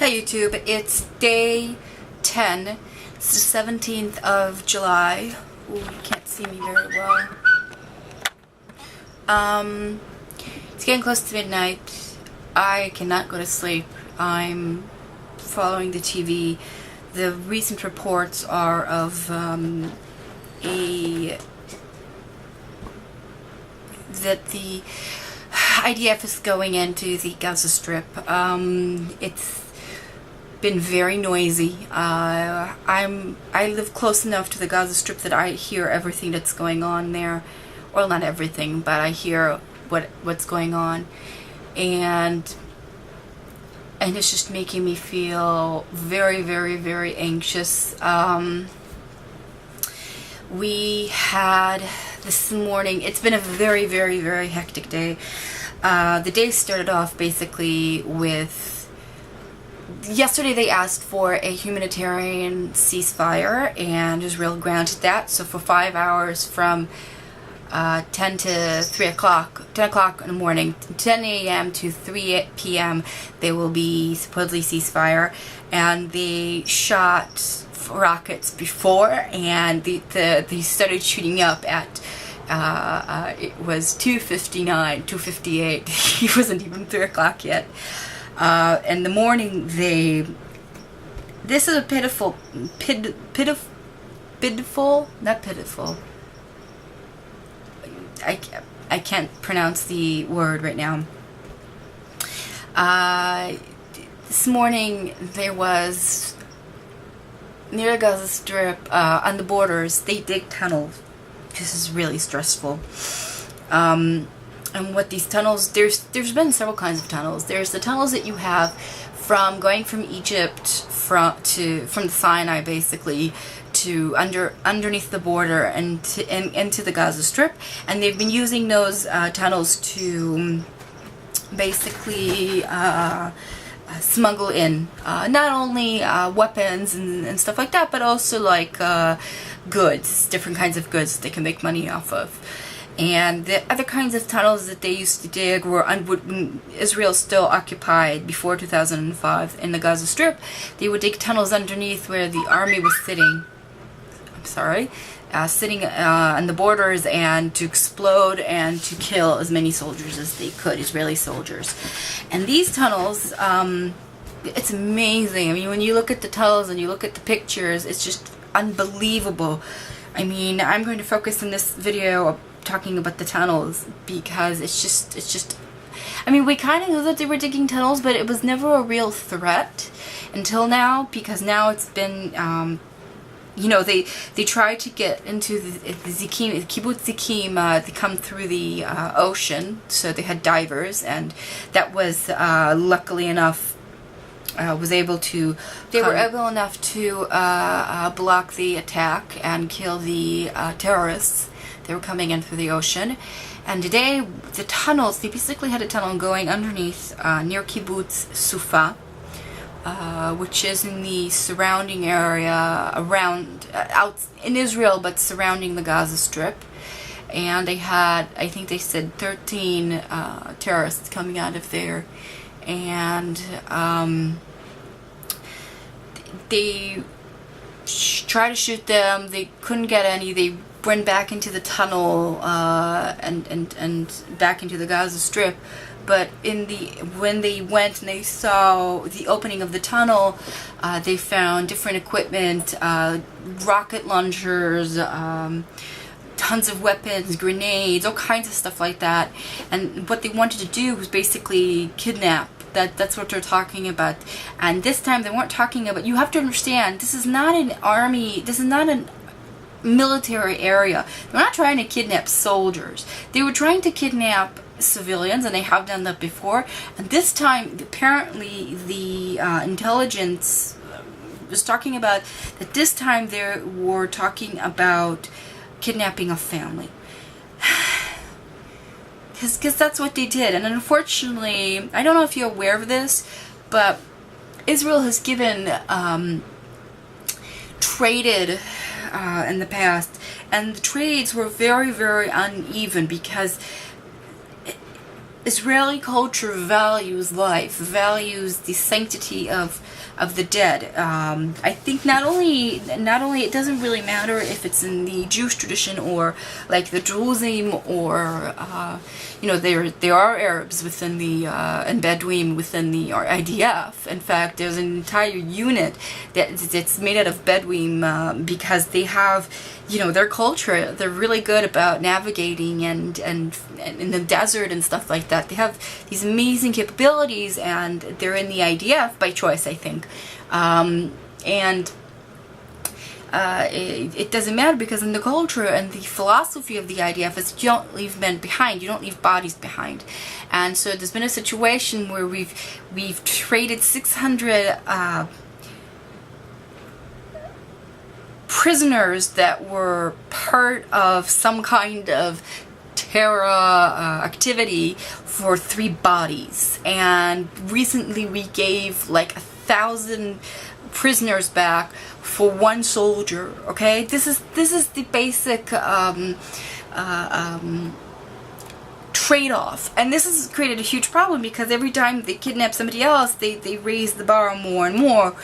Hey YouTube, it's day 10. It's the 17th of July. Ooh, you can't see me very well. It's getting close to midnight. I cannot go to sleep. I'm following the TV. The recent reports are of that the IDF is going into the Gaza Strip. It's been very noisy. I live close enough to the Gaza Strip that I hear everything that's going on there. Well, not everything, but I hear what's going on, and it's just making me feel very, very, very anxious. We had this morning. It's been a very, very, very hectic day. The day started off basically with, yesterday they asked for a humanitarian ceasefire, and Israel granted that. So for 5 hours from 10 to 3 o'clock, 10 o'clock in the morning, 10 a.m. to 3 p.m. there will be supposedly ceasefire, and they shot rockets before, and they started shooting up at it was 2:59, 2:58. It wasn't even 3 o'clock yet. In the morning, this is a pitiful, not pitiful. I can't pronounce the word right now. This morning there was, near the Gaza Strip, on the borders, they dig tunnels. This is really stressful. And what these tunnels, there's been several kinds of tunnels. There's the tunnels that you have from going from Egypt from the Sinai basically to underneath the border and into the Gaza Strip, and they've been using those tunnels to basically smuggle in not only weapons and stuff like that, but also like goods, different kinds of goods that they can make money off of. And the other kinds of tunnels that they used to dig were Israel still occupied before 2005 in the Gaza Strip. They would dig tunnels underneath where the army was sitting. Sitting on the borders, and to explode and to kill as many soldiers as they could, Israeli soldiers. And these tunnels, it's amazing. I mean, when you look at the tunnels and you look at the pictures, it's just unbelievable. I mean, I'm going to focus in this video talking about the tunnels because it's just I mean, we kind of knew that they were digging tunnels, but it was never a real threat until now, because now it's been you know, they tried to get into the kibbutz Zikim, they come through the ocean, so they had divers, and that was luckily enough was able to, they were able enough to block the attack and kill the terrorists. They were coming in through the ocean. And today, the tunnels, they basically had a tunnel going underneath near kibbutz Sufa, which is in the surrounding area around, out in Israel, but surrounding the Gaza Strip. And they had, I think they said 13 terrorists coming out of there. And they tried to shoot them. They couldn't get any. They went back into the tunnel and back into the Gaza Strip. But when they went and they saw the opening of the tunnel, they found different equipment, rocket launchers, tons of weapons, grenades, all kinds of stuff like that. And what they wanted to do was basically kidnap. That's what they're talking about. And this time they weren't talking about, you have to understand, this is not an army, this is not a military area. They're not trying to kidnap soldiers. They were trying to kidnap civilians, and they have done that before. And this time, apparently, the intelligence was talking about that this time they were talking about kidnapping a family. Because that's what they did. And unfortunately, I don't know if you're aware of this, but Israel has given, traded in the past, and the trades were very, very uneven, because Israeli culture values life, values the sanctity of the dead. I think not only it doesn't really matter if it's in the Jewish tradition or like the Druze or there are Arabs within the and Bedouin within the IDF. In fact, there's an entire unit that's made out of Bedouin because they have their culture. They're really good about navigating and in the desert and stuff like that. They have these amazing capabilities, and they're in the IDF by choice, I think. It doesn't matter because in the culture and the philosophy of the IDF is you don't leave men behind, you don't leave bodies behind. And so there's been a situation where we've traded 600 prisoners that were part of some kind of terror activity for 3 bodies. And recently we gave like 1,000 prisoners back for 1 soldier. Okay, this is the basic trade-off, and this has created a huge problem because every time they kidnap somebody else, they raise the bar more and more.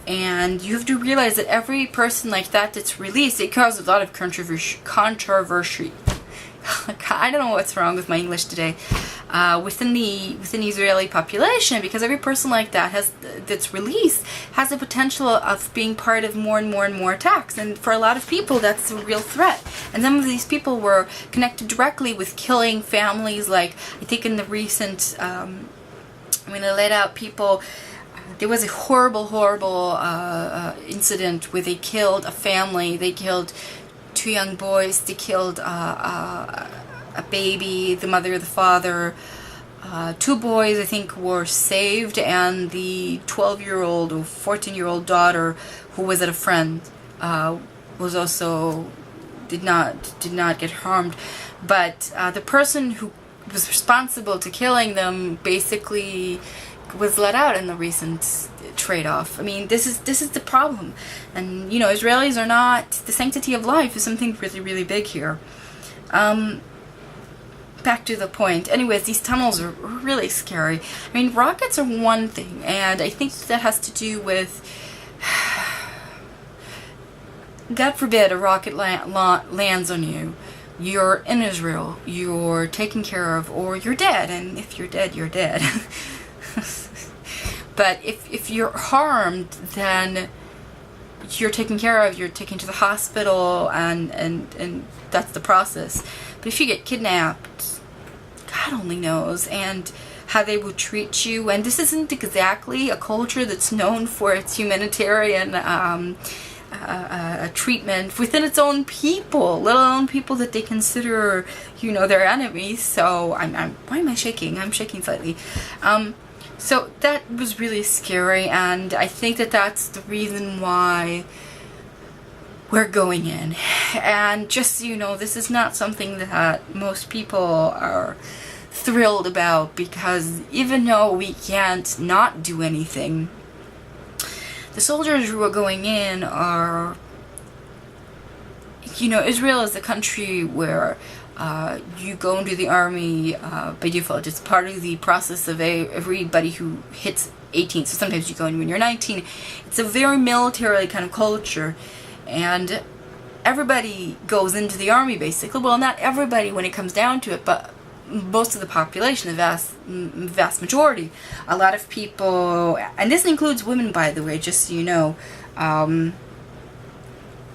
And you have to realize that every person like that's released, it causes a lot of controversy. I don't know what's wrong with my English today. Within the Israeli population, because every person like that that's released has the potential of being part of more and more attacks, and for a lot of people that's a real threat. And some of these people were connected directly with killing families. Like I think in the recent when they let out people, there was a horrible incident where they killed a family. They killed 2 young boys. They killed a baby, the mother, the father. 2 boys, I think, were saved, and the 12-year-old or 14-year-old daughter, who was at a friend, was also did not get harmed. But the person who was responsible to killing them basically was let out in the recent trade-off. I mean, this is the problem. And Israelis are not, the sanctity of life is something really big here. Back to the point. Anyways, these tunnels are really scary. I mean, rockets are one thing, and I think that has to do with, God forbid a rocket lands on you. You're in Israel, you're taken care of, or you're dead, and if you're dead, you're dead. But if you're harmed, then you're taken care of, you're taken to the hospital, and that's the process. But if you get kidnapped, God only knows, and how they will treat you. And this isn't exactly a culture that's known for its humanitarian treatment within its own people, let alone people that they consider, their enemies. So why am I shaking? I'm shaking slightly. So that was really scary, and I think that's the reason why we're going in. And just so you know, this is not something that most people are thrilled about, because even though we can't not do anything, the soldiers who are going in are, Israel is a country where you go into the army by default. It's part of the process of everybody who hits 18. So sometimes you go in when you're 19. It's a very military kind of culture, and everybody goes into the army basically. Well, not everybody when it comes down to it, but most of the population, the vast majority. A lot of people, and this includes women, by the way, just so you know,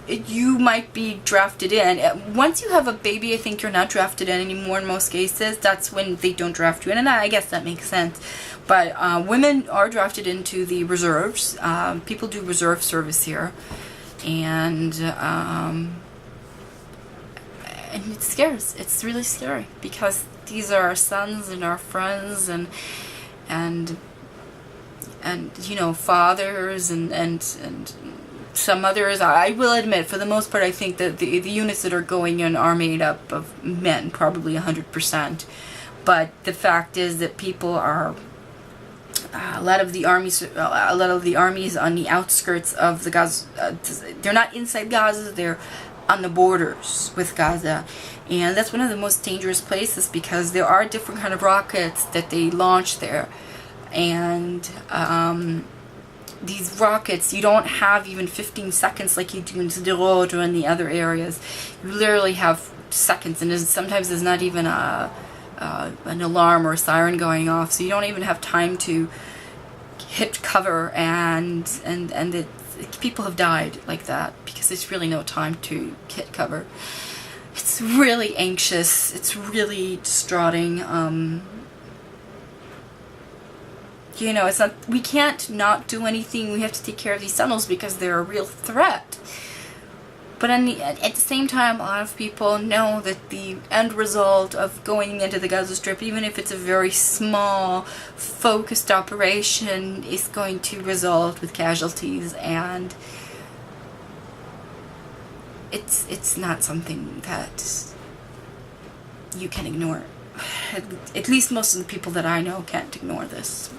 you might be drafted in. Once you have a baby, I think you're not drafted in anymore in most cases. That's when they don't draft you in, and I guess that makes sense. But women are drafted into the reserves. People do reserve service here, and it scares. It's really scary, because these are our sons and our friends, and fathers and some others. I will admit, for the most part, I think that the units that are going in are made up of men, probably 100%. But the fact is that people are, a lot of the armies on the outskirts of the Gaza, they're not inside Gaza, they're on the borders with Gaza. And that's one of the most dangerous places because there are different kind of rockets that they launch there. And these rockets, you don't have even 15 seconds like you do in Sderot or in the other areas. You literally have seconds, and sometimes there's not even an alarm or a siren going off, so you don't even have time to hit cover, and people have died like that because there's really no time to hit cover. It's really anxious. It's really distraughting. You know, it's not. We can't not do anything. We have to take care of these tunnels because they're a real threat. But at the same time, a lot of people know that the end result of going into the Gaza Strip, even if it's a very small, focused operation, is going to result with casualties, and it's not something that you can ignore. At least most of the people that I know can't ignore this.